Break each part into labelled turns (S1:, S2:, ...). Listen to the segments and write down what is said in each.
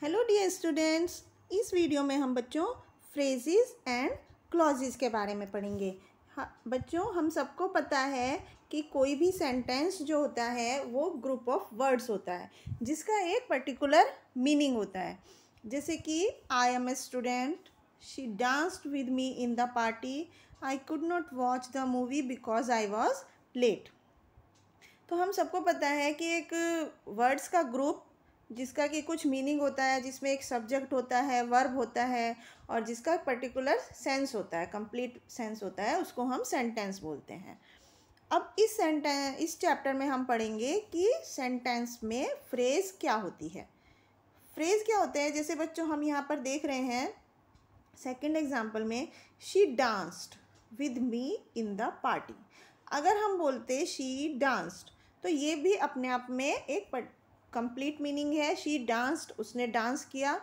S1: Hello dear students, इस video में हम बच्चों फ्रेजेस एंड क्लॉजेस के बारे में पढ़ेंगे। बच्चों, हम सबको पता है कि कोई भी सेंटेंस जो होता है वो ग्रुप ऑफ वर्ड्स होता है जिसका एक पर्टिकुलर मीनिंग होता है। जैसे कि I am a student, she danced with me in the party, I could not watch the movie because I was late. तो हम सबको पता है कि एक वर्ड्स का ग्रुप जिसका कि कुछ मीनिंग होता है, जिसमें एक सब्जेक्ट होता है, वर्ब होता है और जिसका पर्टिकुलर सेंस होता है, कंप्लीट सेंस होता है, उसको हम सेंटेंस बोलते हैं। अब इस चैप्टर में हम पढ़ेंगे कि सेंटेंस में फ्रेज क्या होती है। फ्रेज क्या होते हैं, जैसे बच्चों हम यहाँ पर देख रहे हैं सेकंड एग्जाम्पल में, she danced with me in the party. अगर हम बोलते शी डांस्ड तो ये भी अपने आप में एक कंप्लीट मीनिंग है। शी डांस्ड, उसने डांस किया।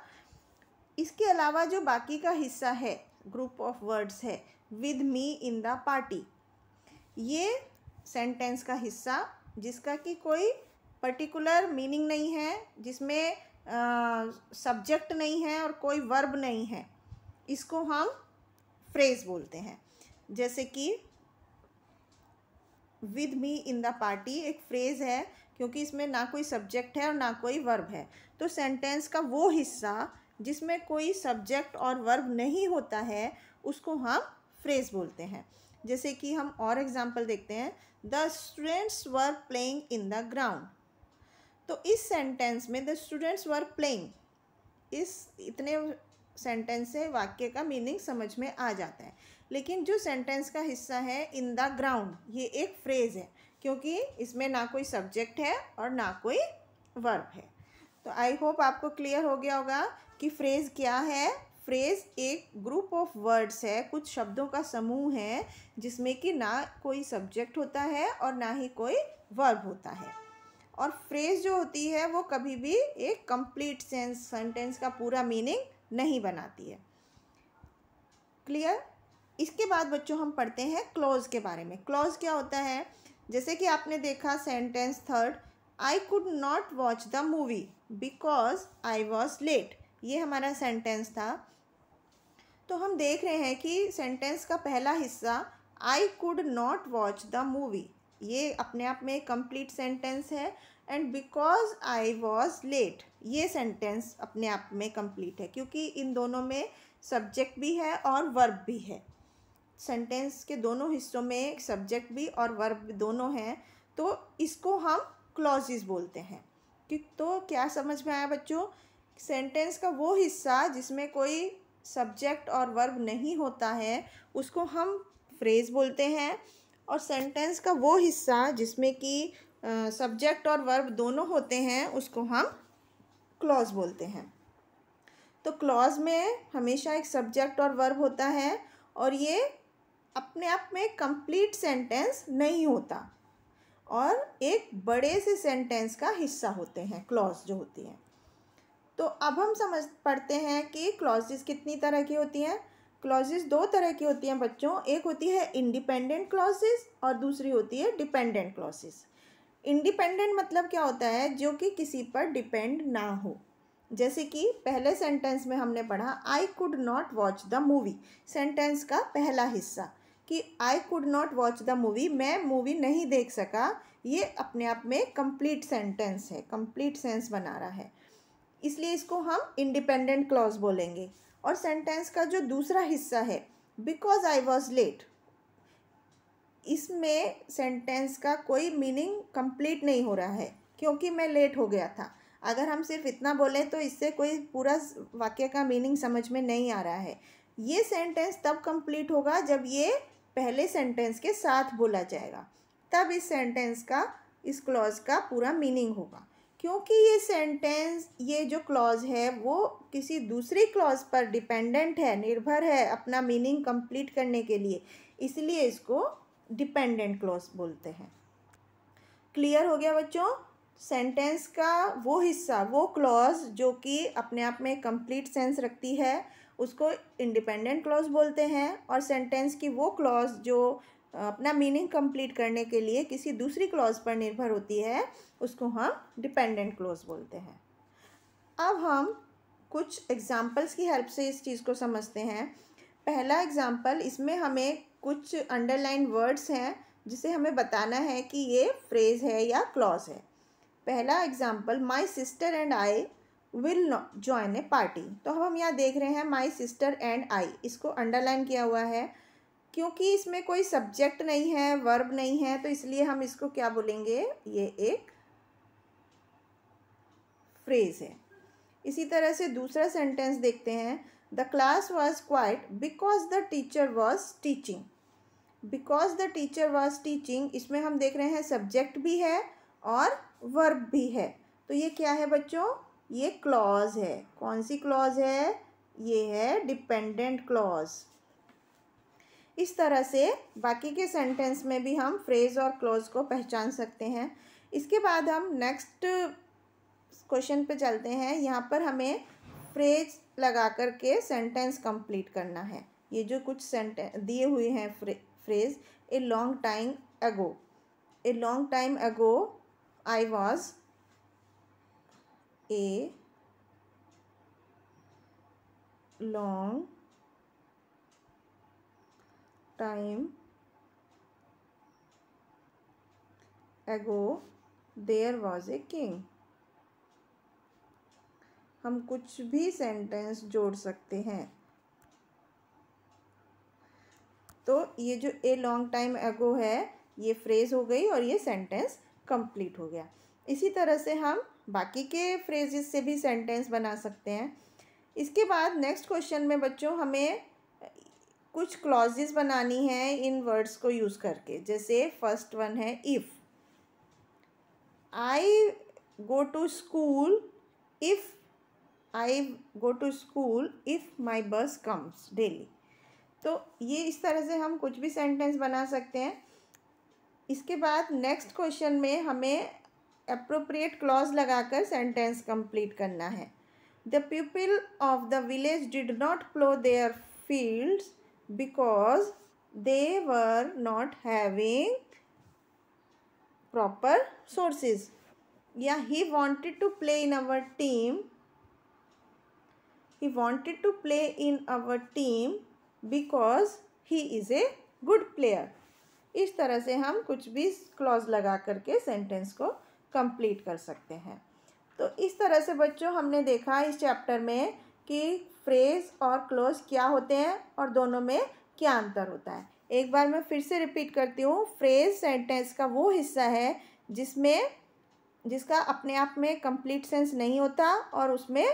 S1: इसके अलावा जो बाकी का हिस्सा है, ग्रुप ऑफ वर्ड्स है, with me in the party, ये सेंटेंस का हिस्सा जिसका कि कोई पर्टिकुलर मीनिंग नहीं है, जिसमें सब्जेक्ट नहीं है और कोई वर्ब नहीं है, इसको हम फ्रेज बोलते हैं। जैसे कि with me in the party एक फ्रेज है क्योंकि इसमें ना कोई सब्जेक्ट है और ना कोई वर्ब है। तो सेंटेंस का वो हिस्सा जिसमें कोई सब्जेक्ट और वर्ब नहीं होता है उसको हम फ्रेज बोलते हैं। जैसे कि हम और एग्जांपल देखते हैं, the students were playing in the ground. तो इस सेंटेंस में द स्टूडेंट्स वर प्लेइंग, इस इतने सेंटेंस से वाक्य का मीनिंग समझ में आ जाता है। लेकिन जो सेंटेंस का हिस्सा है इन द ग्राउंड, ये एक फ्रेज है क्योंकि इसमें ना कोई सब्जेक्ट है और ना कोई वर्ब है। तो आई होप आपको क्लियर हो गया होगा कि फ्रेज क्या है। फ्रेज एक ग्रुप ऑफ वर्ड्स है, कुछ शब्दों का समूह है जिसमें कि ना कोई सब्जेक्ट होता है और ना ही कोई वर्ब होता है। और फ्रेज जो होती है वो कभी भी एक कंप्लीट सेंटेंस का पूरा मीनिंग नहीं बनाती है। क्लियर? इसके बाद बच्चों हम पढ़ते हैं क्लॉज के बारे में। क्लॉज क्या होता है, जैसे कि आपने देखा sentence third, I could not watch the movie because I was late, ये हमारा सेंटेंस था। तो हम देख रहे हैं कि सेंटेंस का पहला हिस्सा I could not watch the movie, ये अपने आप में कंप्लीट सेंटेंस है। And because I was late, ये सेंटेंस अपने आप में कंप्लीट है क्योंकि इन दोनों में सब्जेक्ट भी है और वर्ब भी है। सेंटेंस के दोनों हिस्सों में सब्जेक्ट भी और वर्ब दोनों हैं, तो इसको हम क्लॉजेस बोलते हैं। तो क्या समझ में आया बच्चों? सेंटेंस का वो हिस्सा जिसमें कोई सब्जेक्ट और वर्ब नहीं होता है उसको हम फ्रेज बोलते हैं, और सेंटेंस का वो हिस्सा जिसमें कि सब्जेक्ट और वर्ब दोनों होते हैं उसको हम क्लॉज बोलते हैं। तो क्लॉज में हमेशा एक सब्जेक्ट और वर्ब होता है और ये अपने आप में कंप्लीट सेंटेंस नहीं होता और एक बड़े से सेंटेंस का हिस्सा होते हैं क्लॉज जो होती हैं। तो अब हम पढ़ते हैं कि क्लॉजेस कितनी तरह की होती हैं। क्लॉजेस दो तरह की होती हैं बच्चों, एक होती है इंडिपेंडेंट क्लॉजेस और दूसरी होती है डिपेंडेंट क्लॉजेस। इंडिपेंडेंट मतलब क्या होता है, जो कि किसी पर डिपेंड ना हो। जैसे कि पहले सेंटेंस में हमने पढ़ा आई could not watch the movie, sentence का पहला हिस्सा कि आई could not watch the movie, मैं मूवी नहीं देख सका, ये अपने आप में कंप्लीट सेंटेंस है, कंप्लीट सेंस बना रहा है, इसलिए इसको हम इंडिपेंडेंट क्लॉज बोलेंगे। और सेंटेंस का जो दूसरा हिस्सा है बिकॉज आई वॉज लेट, इसमें सेंटेंस का कोई मीनिंग कंप्लीट नहीं हो रहा है क्योंकि मैं लेट हो गया था। अगर हम सिर्फ इतना बोलें तो इससे कोई पूरा वाक्य का मीनिंग समझ में नहीं आ रहा है। ये सेंटेंस तब कंप्लीट होगा जब ये पहले सेंटेंस के साथ बोला जाएगा, तब इस सेंटेंस का, इस क्लॉज का पूरा मीनिंग होगा। क्योंकि ये सेंटेंस, ये जो क्लॉज है वो किसी दूसरी क्लॉज पर डिपेंडेंट है, निर्भर है अपना मीनिंग कंप्लीट करने के लिए, इसलिए इसको डिपेंडेंट क्लॉज बोलते हैं। क्लियर हो गया बच्चों? सेंटेंस का वो हिस्सा, वो क्लॉज जो कि अपने आप में कंप्लीट सेंस रखती है उसको इंडिपेंडेंट क्लॉज बोलते हैं, और सेंटेंस की वो क्लॉज जो अपना मीनिंग कंप्लीट करने के लिए किसी दूसरी क्लॉज पर निर्भर होती है उसको हम डिपेंडेंट क्लॉज बोलते हैं। अब हम कुछ एग्जाम्पल्स की हेल्प से इस चीज़ को समझते हैं। पहला एग्जाम्पल, इसमें हमें कुछ अंडरलाइन वर्ड्स हैं जिसे हमें बताना है कि ये फ्रेज़ है या क्लॉज है। पहला example, my sister and I will join A party. तो हम यहाँ देख रहे हैं माई सिस्टर एंड आई, इसको अंडरलाइन किया हुआ है क्योंकि इसमें कोई सब्जेक्ट नहीं है, वर्ब नहीं है, तो इसलिए हम इसको क्या बोलेंगे, ये एक फ्रेज है। इसी तरह से दूसरा सेंटेंस देखते हैं, the class was quite because the teacher was teaching. Because the teacher was teaching, इसमें हम देख रहे हैं सब्जेक्ट भी है और वर्ब भी है। तो ये क्या है बच्चों, ये क्लॉज है। कौन सी क्लॉज है, ये है डिपेंडेंट क्लॉज। इस तरह से बाकी के सेंटेंस में भी हम फ्रेज और क्लॉज को पहचान सकते हैं। इसके बाद हम नेक्स्ट क्वेश्चन पे चलते हैं। यहाँ पर हमें फ्रेज लगा करके सेंटेंस कंप्लीट करना है। ये जो कुछ सेंटेंस दिए हुए हैं phrase, a long time ago, a long time ago I was a long time ago there was a king. हम कुछ भी सेंटेंस जोड़ सकते हैं। तो ये जो ए लॉन्ग टाइम अगो है ये फ्रेज हो गई और ये सेंटेंस कंप्लीट हो गया। इसी तरह से हम बाकी के फ्रेजेस से भी सेंटेंस बना सकते हैं। इसके बाद नेक्स्ट क्वेश्चन में बच्चों हमें कुछ क्लॉजेस बनानी है इन वर्ड्स को यूज़ करके। जैसे फर्स्ट वन है if, I go to school if I go to school if my bus comes daily. तो ये इस तरह से हम कुछ भी सेंटेंस बना सकते हैं। इसके बाद नेक्स्ट क्वेश्चन में हमें एप्रोप्रिएट क्लॉज लगाकर सेंटेंस कंप्लीट करना है। The people of the village did not plough their fields because they were not having proper sources. या he wanted to play in our team, he wanted to play in our team because he is a good player। इस तरह से हम कुछ भी clause लगा करके sentence को कंप्लीट कर सकते हैं। तो इस तरह से बच्चों हमने देखा इस चैप्टर में कि फ्रेज और क्लॉज क्या होते हैं और दोनों में क्या अंतर होता है। एक बार मैं फिर से रिपीट करती हूँ, फ्रेज सेंटेंस का वो हिस्सा है जिसका अपने आप में कंप्लीट सेंस नहीं होता और उसमें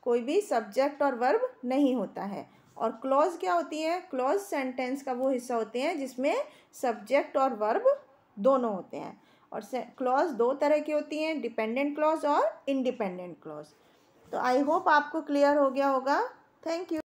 S1: कोई भी सब्जेक्ट और वर्ब नहीं होता है। और क्लॉज क्या होती है, क्लॉज सेंटेंस का वो हिस्सा होते हैं जिसमें सब्जेक्ट और वर्ब दोनों होते हैं। और क्लॉज दो तरह की होती हैं, डिपेंडेंट क्लॉज और इंडिपेंडेंट क्लॉज। तो आई होप आपको क्लियर हो गया होगा। Thank you.